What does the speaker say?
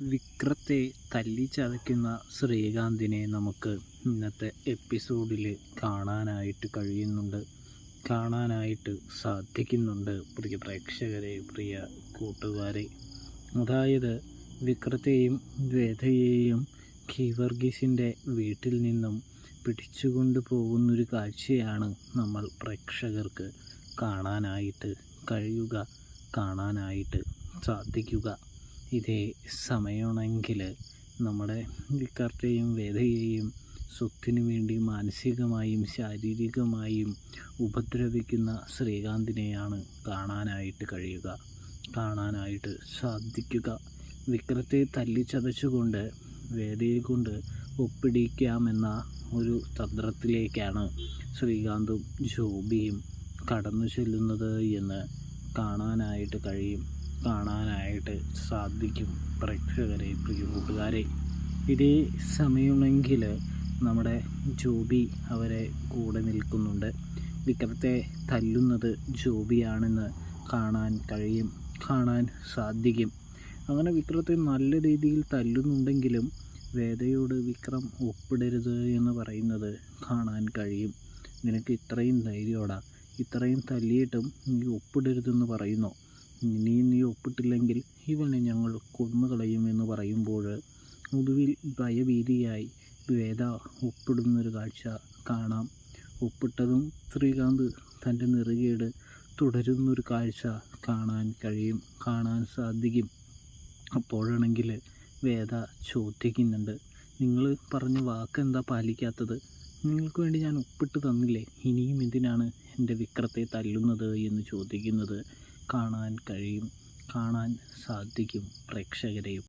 വിക്രത്തെ തല്ലിച്ചതയ്ക്കുന്ന ശ്രീകാന്തിനെ നമുക്ക് ഇന്നത്തെ എപ്പിസോഡിൽ കാണാനായിട്ട് സാധിക്കുന്നുണ്ട്. പ്രിയ പ്രേക്ഷകരെ, പ്രിയ കൂട്ടുകാരെ, അതായത് വിക്രത്തെയും വേദയെയും ഗീവർഗീസിൻ്റെ വീട്ടിൽ നിന്നും പിടിച്ചുകൊണ്ട് പോകുന്നൊരു കാഴ്ചയാണ് നമ്മൾ പ്രേക്ഷകർക്ക് കാണാനായിട്ട് സാധിക്കുക. ഇതേ സമയമാണെങ്കിൽ നമ്മുടെ വിക്രത്തെയും വേദയെയും സ്വത്തിനു വേണ്ടി മാനസികമായും ശാരീരികമായും ഉപദ്രവിക്കുന്ന ശ്രീകാന്തിനെയാണ് കാണാനായിട്ട് സാധിക്കുക. വിക്രത്തെ തല്ലിച്ചതച്ചുകൊണ്ട് വേദയെ കൊണ്ട് ഒപ്പിടിക്കാമെന്ന ഒരു തന്ത്രത്തിലേക്കാണ് ശ്രീകാന്തും ജോബിയും കടന്നു ചെല്ലുന്നത് എന്ന് കാണാനായിട്ട് സാധിക്കും. പ്രേക്ഷകരെ, പ്രിയ കൂട്ടുകാരെ, ഇതേ സമയമെങ്കിൽ നമ്മുടെ ജോബി അവരെ കൂടെ നിൽക്കുന്നുണ്ട്. വിക്രത്തെ തല്ലുന്നത് ജോബിയാണെന്ന് കാണാൻ സാധിക്കും. അങ്ങനെ വിക്രത്തെ നല്ല രീതിയിൽ തല്ലുന്നുണ്ടെങ്കിലും വേദയോട് വിക്രം ഒപ്പിടരുത് എന്ന് പറയുന്നത് കാണാൻ കഴിയും. നിനക്ക് ഇത്രയും ധൈര്യമോടാ, ഇത്രയും തല്ലിയിട്ടും നീ ഒപ്പിടരുതെന്ന് പറയുന്നോ? നീ ഒപ്പിട്ടില്ലെങ്കിൽ ഇവനെ ഞങ്ങൾ കൊന്നുകളയുമെന്ന് പറയുമ്പോൾ ഒടുവിൽ ഭയഭീതിയായി വേദ ഒപ്പിടുന്നൊരു കാഴ്ച കാണാം. ഒപ്പിട്ടതും ശ്രീകാന്ത് തൻ്റെ നെറുകേട് തുടരുന്നൊരു കാഴ്ച കാണാൻ സാധിക്കും. അപ്പോഴാണെങ്കിൽ വേദ ചോദിക്കുന്നുണ്ട്, നിങ്ങൾ പറഞ്ഞ വാക്കെന്താ പാലിക്കാത്തത്? നിങ്ങൾക്ക് വേണ്ടി ഞാൻ ഒപ്പിട്ട് തന്നില്ലേ, ഇനിയും എന്തിനാണ് എൻ്റെ വിക്രത്തെ തല്ലുന്നത് എന്ന് ചോദിക്കുന്നത് കാണാൻ സാധിക്കും പ്രേക്ഷകരെയും.